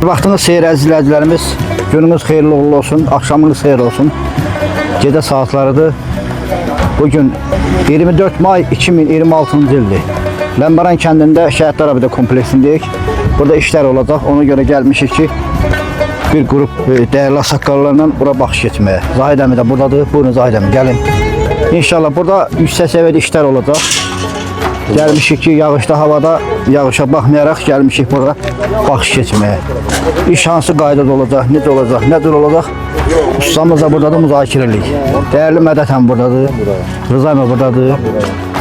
Vaxtınız xeyir əziz izləyicilərimiz, gününüz xeyirli uğurlu olsun, axşamınız xeyir olsun. Gecə saatlarıdır. Bugün 24 may 2026-cı ildir. Ləmbaran kəndində Şəhidlər Abidə kompleksindəyik. Burada işlər olacaq, ona görə gəlmişik ki, bir qrup dəyərli saqqallarla bura baxış etməyə. Zahid əmi də buradadır, buyurun Zahid əmi, gəlin. İnşallah burada yüksək səviyyədə işlər olacaq. Gəlmişik ki, yağışda havada, yağışa baxmayaraq gəlmişik burada baxış keçməyə. İş hansı qaydada olacaq, necə olacaq, nədir olacaq? Ustamız da buradadır, müzakirə edirik. Dəyərli Mədət əmi buradadır, Rıza əmi buradadır,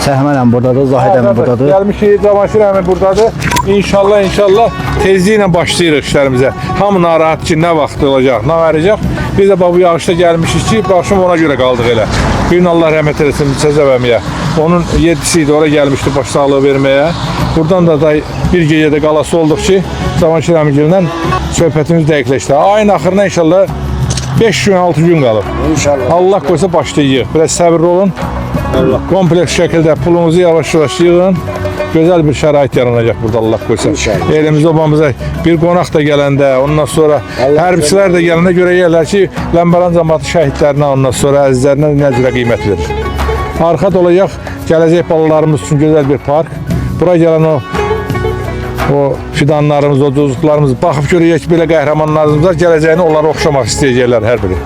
Səhmən əmi buradadır, Zahid əmi buradadır. Gəlmişik, Cavanşir əmi buradadır. İnşallah tezliklə başlayırıq işlərimizə. Hamı narahat ki, nə vaxt olacaq, nə verəcək. Biz də bu yağışda gəlmişik ki, başım ona görə qaldıq elə. Bir gün Allah rəhmət eləsin Cəzəv əmiyə. Onun 7-si idi, oraya gəlmişdi baş sağlığı verməyə. Buradan da bir gecədə qalası olduq ki, Cavanşir əmigillə söhbətimiz dəqiqləşdi. Ayın axırına inşallah 5 gün, 6 gün qalıb. İnşallah. Allah qoysa başlayıq. Biraz səbirli olun. Kompleks şəkildə pulunuzu yavaş-yavaş yığın. Gözəl bir şərait yaranacaq burada Allah qoysa. Elimizə, obamıza bir qonaq da gələndə, ondan sonra hərbçilər də gələndə görə yerlər ki, Ləmbaran cəmaatı şəhidlərinə, ondan sonra əzizlərinə nə cürə qiymət verir. Arxad olacaq, gələcək balalarımız üçün gözəl bir park. Bura gələn o fidanlarımız, o cuzluqlarımız baxıb görəcək belə qəhrəmanlarımız var, gələcəyini onlara oxşamaq istəyəcəklər hər biri.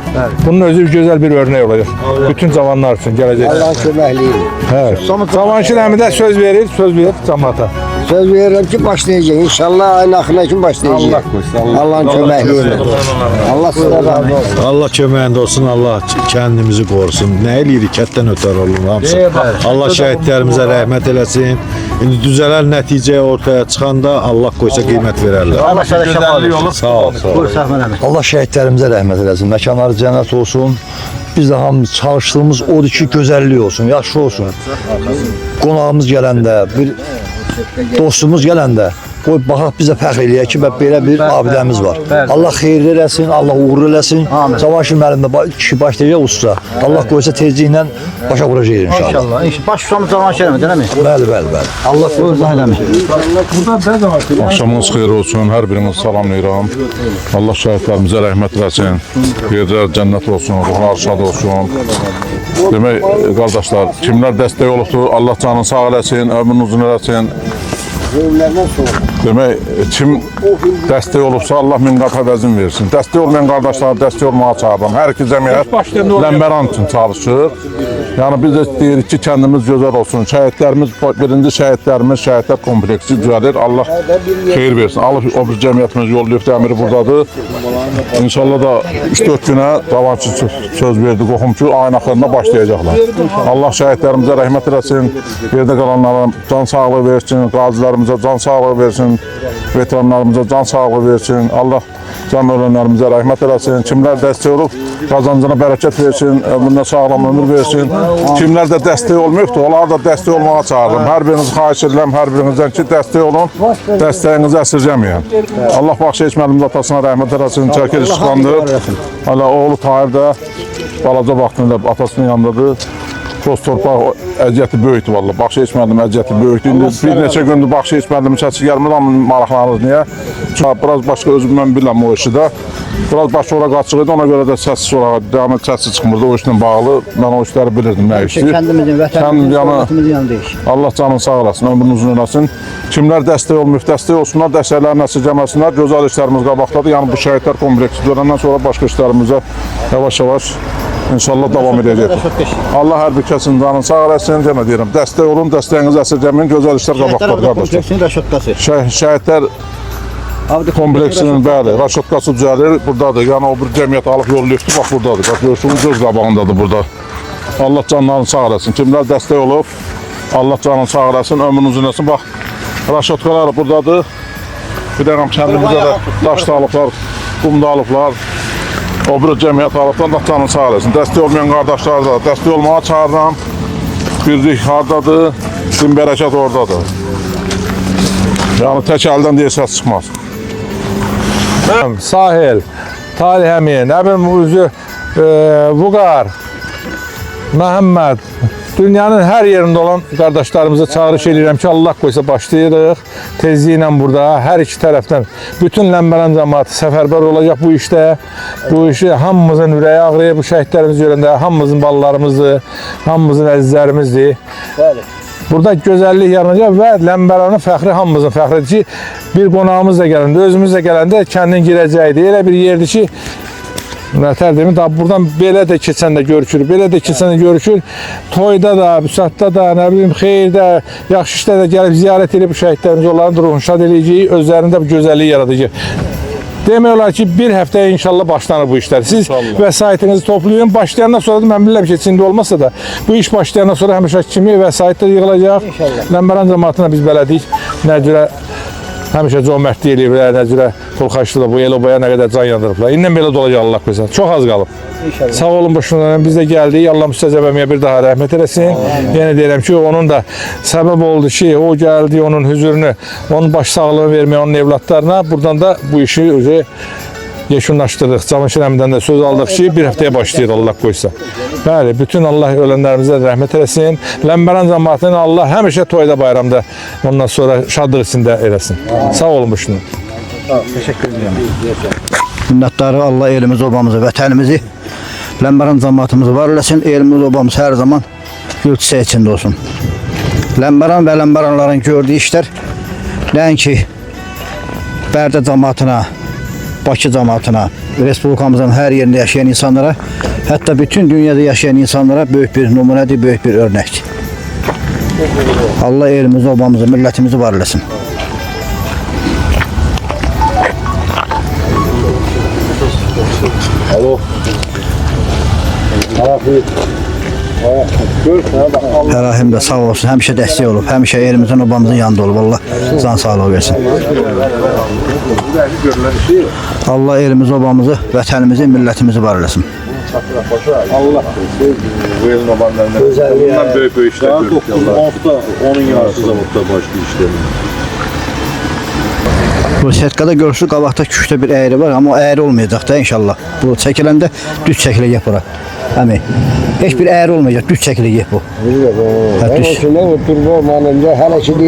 Bunun özü gözəl bir örnək olacaq. Bütün cavanlar üçün gələcək. Allah köməkliyi. Cavanşir əmi də söz verir cəmaata. Söz verirəm ki, başlayacaq. İnşallah ayın axırına kimi başlayacaq. Allah qoysun. Allah'ın köməkliyi. Allah sizə razı olsun. Allah köməyində olsun, Allah kəndimizi qorusun. Nə eləyirik, kətdən ötər olun hamısı. Allah şəhidlərimizə rəhmət eləsin. İndi düzələn nəticə ortaya çıxanda Allah qoysa qiymət verərlər. Allah sizə şəfaət olsun. Sağ ol, sağ ol. Buyur Səhmən əmi. Allah şəhidlərimizə rəhmət eləsin, məkanları cənnət olsun. Biz də hamımız çalışdığımız odur ki, gözəllik olsun, yaxşı olsun. Qonağımız gələndə, bir dostumuz gələndə, qoy baxaq bizə fəxr eləyək ki, belə bir abidəmiz var. Allah xeyirli eləsin, Allah uğurlu eləsin. Cavanşir müəllim də kişi başlayacaq usta. Allah qoysa tezliklə başa vuracaq inşallah. İnşallah. Baş tutamız Cavanşir əmi, deyilmi? Bəli. Allah buyur Zahid əmi. Axşamınız xeyir olsun, hər birinizi salamlayıram. Allah şəhidlərimizə rəhmət eləsin, yerlər cənnət olsun, ruhlar şad olsun. Demək, qardaşlar, kimlər dəstək olubdur, Allah canını sağ eləsin, ömrünü uzun eləsin. Demək, kim dəstək olubsa, Allah min qat əvəzin versin. Dəstək olmayan qardaşlar, dəstək olmağa çağırıram. Hər iki cəmiyyət Ləmbaran üçün çalışır. Yəni, biz də deyirik ki, kəndimiz gözəl olsun. Şəhidlərimiz, birinci şəhidlərimiz, şəhidlər kompleksi düzəlir. Allah xeyir versin. Allah o bir cəmiyyətimiz yollayıb dəmiri buradadır. İnşallah da 3-4 günə Cavanşir söz verdi, qoxum ki, ayın axırında başlayacaqlar. Allah şəhidlərimizə rəhmət eləsin, yerdə qalanlara can sağlığı versin, qazilərimizə can sağlığı versin, veteranlarımıza can sağlığı versin. Allah can ölənlərimizə rəhmət eləsin. Kimlər dəstək olub, qazancına bərəkət versin, ömrünə sağlam ömür versin. Kimlər də dəstək olmayıbdır, onları da dəstək olmağa çağırırım. Hər birinizi xahiş edirəm, hər birinizdən ki, dəstək olun, dəstəyinizi əsirgəməyin. Allah Baxşı Eçməlimizin atasına rəhmət eləsin, çəkir işıqlandır. Hələ oğlu Tahir də balaca vaxtında atasının yanındadır. Toz torpaq əziyyəti böyükdür valla. Baxşı Eçməlim əziyyəti böyükdür. İndi bir neçə gündür Baxşı Eçməlimin səsi gəlmir, amma maraqlanırız niyə? Çünki biraz başqa özüm mən biləm o işi də. Biraz başı ora qaçıq idi, ona görə də səssiz olaraq, devam səssiz çıxmırdı o işlə bağlı. Mən o işləri bilirdim, nə işdir. Kəndimizin, vətənimizin, səhvətimizin yanındayıq. Allah canını sağ eləsin, ömrünü uzun eləsin. Kimlər dəstək olmayıb, dəstək olsunlar, dəstəklərini əsirgəməsinlər. Gözəl işlərimiz qabaqdadır. Yəni bu şəhidlər kompleksi dönəndən sonra başqa işlərimizə yavaş-yavaş İnşallah davam edəcək. Allah hər bir kəsin canını sağ eləsin, demə deyirəm. Dəstək olun, dəstəyinizi əsirgəməyin, gözəl işlər qabaqdadır qardaşlar. Şəhidlər kompleksinin, bəli, raşotkası düzəlir, buradadır. Yəni o bir cəmiyyət alıb yollayıbdır, bax buradadır. Bax görürsünüz, göz qabağındadır burada. Allah canlarını sağ eləsin. Kimlər dəstək olub, Allah canını sağ eləsin, ömrünü uzun eləsin. Bax, raşotkalar buradadır. Bir dənəm kəndimizdə də daş da alıblar, qum da alıblar. O bir cəmiyyət alıblar, Allah canını sağ eləsin. Dəstək olmayan qardaşlar da dəstək olmağa çağırıram. Birlik hardadır, din bərəkət oradadır. Yəni tək əldən deyə səs çıxmaz. Sahil, Talih əmi, nə bilim, Vüqar, Məhəmməd, Dünyanın hər yerində olan qardaşlarımıza çağırış edirəm ki, Allah qoysa başlayırıq. Tezliklə burada hər iki tərəfdən bütün Ləmbərən cəmaatı səfərbər olacaq bu işdə. Bu işi hamımızın ürəyi ağrıyır bu şəhidlərimiz görəndə. Hamımızın balalarımızdır, hamımızın əzizlərimizdir. Burada gözəllik yaranacaq və Ləmbərənin fəxri hamımızın fəxridir ki, bir qonağımız da gələndə, özümüz də gələndə kəndin girəcəyidir. Elə bir yerdir ki, nətər deyim, daha buradan belə də keçən də görükür, belə də keçən də görükür. Toyda da, büsatda da, nə bilim, xeyirdə, yaxşı işdə də gəlib ziyarət edib bu şəhidlərimiz, onların ruhunu şad edəcək, özlərində bu gözəlliyi yaradacaq. Demək olar ki, bir həftəyə inşallah başlanır bu işlər. Siz vəsaitinizi toplayın. Başlayandan sonra da mən bilirəm ki, içində olmasa da bu iş başlayandan sonra həmişə kimi vəsaitlər yığılacaq. Ləmbərən cəmaatına biz belədiyik. Nə cürə həmişə cömərtlik eləyiblər, nə cürə pul xərcləyiblər, bu el-obaya nə qədər can yandırıblar. İndən belə dolacaq Allah qoysa. Çox az qalıb. Sağ olun başından. Biz də gəldik. Allah Müstəzəb əmiyə bir daha rəhmət eləsin. Yenə deyirəm ki, onun da səbəb oldu ki, o gəldi, onun hüzurunu, onun baş sağlığı verməyə onun evlatlarına. Buradan da bu işi yekunlaşdırdıq. Cavanşir əmidən də söz aldıq ki, bir həftəyə başlayır Allah qoysa. Bəli, bütün Allah ölənlərimizə rəhmət eləsin. Ləmbərən cəmaatını Allah həmişə toyda, bayramda, ondan sonra şadlıq içində eləsin. Sağ olun başından. Teşekkür ederim. Minnətdarı Allah elimizi, obamızı, vətənimizi, Ləmbərən cəmaatımızı var eləsin. Elimiz, obamız hər zaman gül çiçəyi içində olsun. Ləmbərən və Ləmbərənlərin gördüyü işlər nəinki Bərdə cəmaatına, Bakı cəmaatına, Respublikamızın hər yerində yaşayan insanlara, hətta bütün dünyada yaşayan insanlara böyük bir nümunədir, böyük bir örnəkdir. Allah elimizi, obamızı, millətimizi var eləsin. Rəhim də sağ olsun, həmişə dəstək olub, həmişə elimizin, obamızın yanında olub. Allah can sağlığı versin. Allah elimizi, obamızı, vətənimizi, millətimizi var eləsin. Allah bu elin obanlarından bundan böyük işler görürük. Onun yarısı zavodda başka işlerim. Bu setkada görürsünüz, qabaqda küşdə bir əyri var, amma o əyri olmayacaq da inşallah. Bu çəkiləndə düz çəkiləcək bura. Həmi, heç bir əyri olmayacaq, düz çəkiləcək bu. Düz.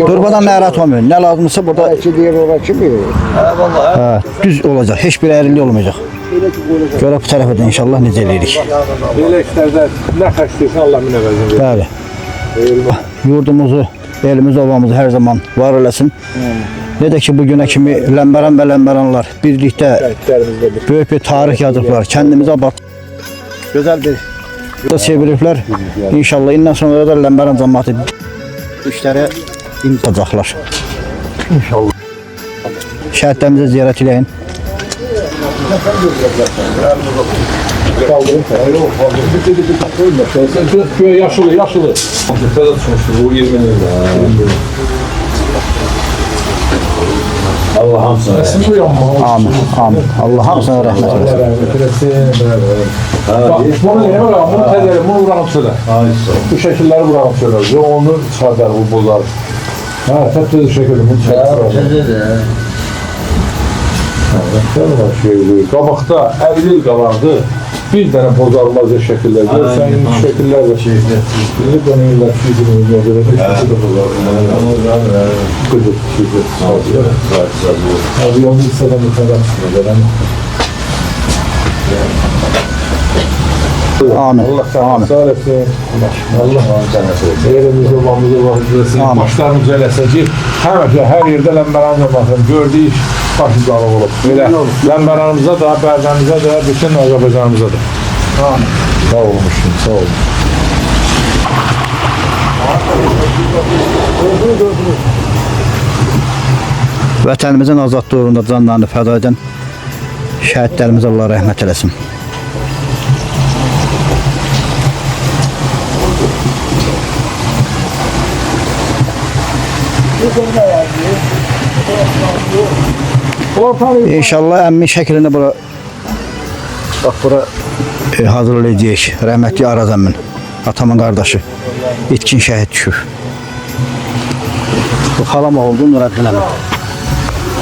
Durmadan narahat olmuyor, nə lazımsa burada düz olacaq, heç bir əyrilik olmayacaq. Görə bu tərəfə də inşallah necə eləyirik. Belə işlərdə nə xərcləyirsən Allah minəvəzini verir. Bəli. Yurdumuzu, elimizi, obamızı hər zaman var eləsin. Ne də ki, bugünə kimi Ləmbərən və Ləmbərənlər birlikdə böyük bir tarix yazıblar. Kəndimizə abad gözəl bir çeviriblər. İnşallah indən sonra da Ləmbərən cəmaatı işlərə imzacaqlar. İnşallah. Şəhidlərimizə ziyarət eləyin. Yaşılı. Təzə çıxmışdır bu 20 ildə. Allah hamısına Amin. Amin. Allah hamısına rəhmət eləsin. Bunu təzəli, bunu bırakıp söyle. Bu şekilleri bırakıp söyle. Onu çıkartar bu bozar. Ha, tepsiz şekilde bunu çıkartar. Qabaqda 50 il qalardı. Bir dənə bozarmaz şəkillər. Görsən, indi şəkillər də bizi dönürlər, fizilimizə görə də şəkildə bozarmaz. Qıcıq. Abi yolda hissədən yukarıdan çıxmıyor. Amin. Allah sağ etsin. Allah yerimizi, obamızı vahidləsin. Başlarımız eləsin ki, həmişə hər yerdə Ləmbərən cəmaatının gördüyü iş başı dağılıq olub. Belə Ləmbərənimizə də, Bərdəmizə də, bütün Azərbaycanımıza da. Amin. Sağ olmuşsun, sağ olun. Vətənimizin azadlığı uğrunda canlarını fəda edən şəhidlərimizə Allah rəhmət eləsin. İnşallah əmmin şəklində bura bax bura hazırlayacağıq. Rəhmətli Araz əmmin, atamın qardaşı. İtkin şəhid düşür. Bu xalam oldu, Nurəddin əmmin.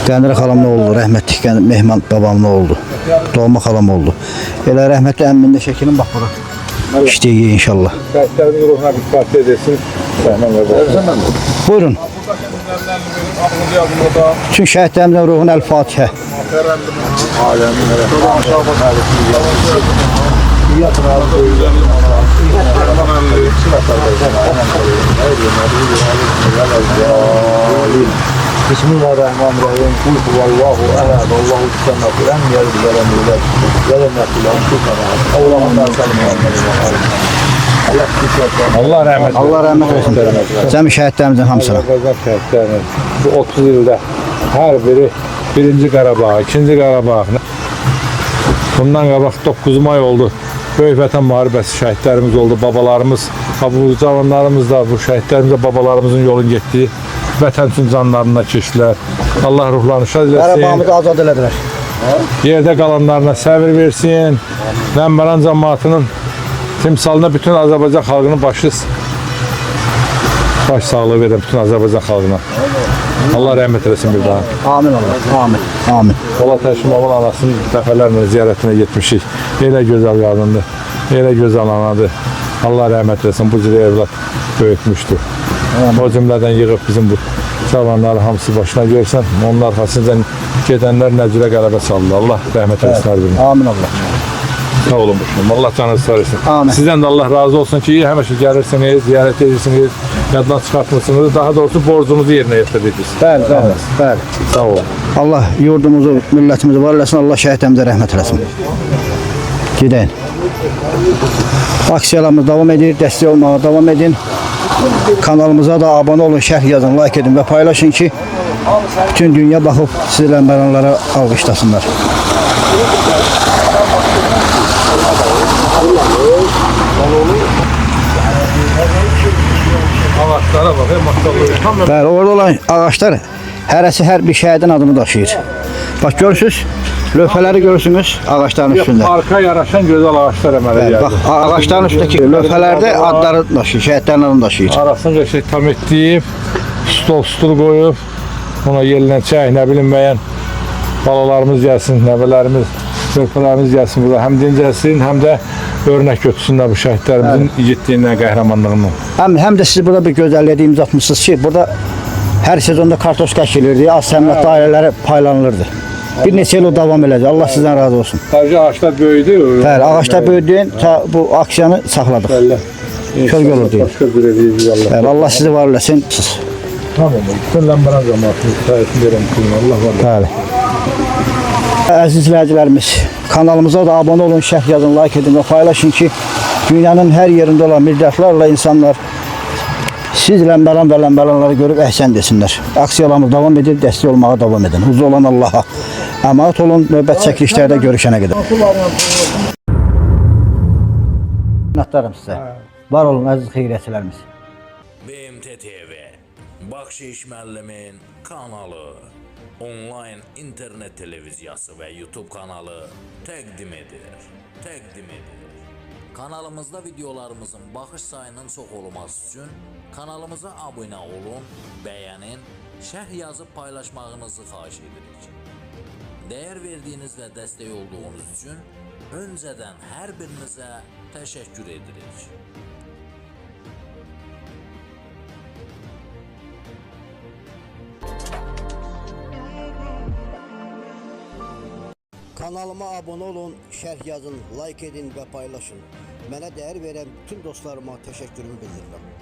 Qəndir xalam nə oldu, rəhmətli Mehman babam nə oldu. Doğma xalam oldu. Elə rəhmətli əmmin də şəklinin bax bura. işləyək inşallah. Şəhidlərimizin ruhuna bir fatiha edesin. Buyurun. Bütün şəhidlərimizin ruhuna el-Fatihə. Bismillahirrahmanirrahim. Kul huvallahu ehad. Allahu samad. Lem yelid ve lem yulad. Ve lem yekul lahu kufuven ahad. Allahumma salli Allah rəhmət eylesin. Allah rəhmət etsin. Cəmi şəhidlərimizin hamısına. Azərbaycan şəhidlərinin bu 30 ildə hər biri 1-ci Qarabağ, 2-ci Qarabağ. Bundan qabaq 9 may oldu. Böyük Vətən müharibəsi şəhidlərimiz oldu, babalarımız. Bu cavanlarımız da, bu şəhidlərimiz də babalarımızın yolun getdiyi vətən üçün canlarına keçdilər. Allah ruhlarını şad eləsin. Qarabağımızı azad elədilər. Yerdə qalanlarına səbir versin. Ləmbəran cəmaatının timsalına bütün Azərbaycan xalqının baş sağlığı verir bütün Azərbaycan xalqına. Allah rəhmət eləsin bir daha. Amin Allah. Amin. Amin. Polat Həşimovun anasının dəfələrlə ziyarətinə getmişik. Elə gözəl qadındır, elə gözəl anadır. Allah rəhmət eləsin, bu cürə evlad böyütmüşdür. O cümlədən yığıb bizim bu cavanları hamısı başına görsən, onun arxasınca gedənlər nə cürə qələbə çaldı. Allah rəhmət eləsin hər birini. Amin Allah. Sağ olun başım. Allah canınızı sağ olsun. Amin. Sizdən də Allah razı olsun ki, həmişə gəlirsiniz, ziyarət edirsiniz, yaddan çıxartmırsınız. Daha doğrusu borcunuzu yerinə yetirirsiniz. Bəli, bəli, bəli. Sağ olun. Allah yurdumuzu, millətimizi var eləsin, Allah şəhidlərimizə rəhmət eləsin. Gedəyin. Aksiyalarımız davam edir, dəstək olmağa davam edin. Kanalımıza da abone olun, şərh yazın, like edin və paylaşın ki, bütün dünya baxıb sizi Ləmbəranlara alqışlasınlar. Ağaçlara bak, maşallah. Bəli, orada olan ağaçlar hərəsi hər bir şəhidin adını daşıyır. Bax görürsünüz, lövhələri görürsünüz ağaçların üstündə. Arka yaraşan gözəl ağaçlar əmələ Bəli, gəldi. bax ağaçların üstündəki lövhələrdə adları daşıyır, şəhidlərin adını daşıyır. Arasını qəşəng tam etdiyib, stul qoyub, ona yerlənəcək, nə bilinməyən balalarımız gəlsin, nəvələrimiz, körpələrimiz gəlsin burada. Həm dincəlsin, həm də örnək götürsünlər bu şəhidlərimizin igidliyindən, qəhrəmanlığından. Həm də siz burada bir gözəlliyə imza atmışsınız ki, burada hər sezonda kartoşka əkilirdi, az səmrətli ailələrə paylanılırdı. Bir neçə il o davam edəcək. Allah sizdən razı olsun. Sadəcə ağaçlar böyüdü. Bəli, ağaçlar böyüdüyün bu aksiyanı saxladıq. Kölgə olur deyin. Başqa bir edirik Allah. Bəli, Allah sizi var eləsin. Tamam, bütün Ləmbəran cəmaatının sayəsində verəm kulunu. Allah var. Bəli. Əziz izləyicilərimiz, kanalımıza da abone olun, şərh yazın, like edin və paylaşın ki, dünyanın hər yerində olan milyardlarla insanlar siz Ləmbəran və Ləmbəranları görüb əhsən desinlər. Aksiyalarımız davam edir, dəstək olmağa davam edin. Huzur olan Allaha əmanət olun, növbət çəkilişlərdə görüşənə qədər. Minnətdarım sizə. Var olun əziz xeyriyyətçilərimiz. BMT TV Bakşiş müəllimin kanalı, onlayn internet televiziyası və YouTube kanalı təqdim edir. Kanalımızda videolarımızın baxış sayının çox olması üçün kanalımıza abunə olun, bəyənin, şərh yazıb paylaşmağınızı xahiş edirik. Dəyər verdiyiniz və dəstək olduğunuz üçün öncədən hər birinizə təşəkkür edirik. Kanalıma abone olun, şərh yazın, like edin və paylaşın. Mənə dəyər verən bütün dostlarıma təşəkkürümü bildirirəm.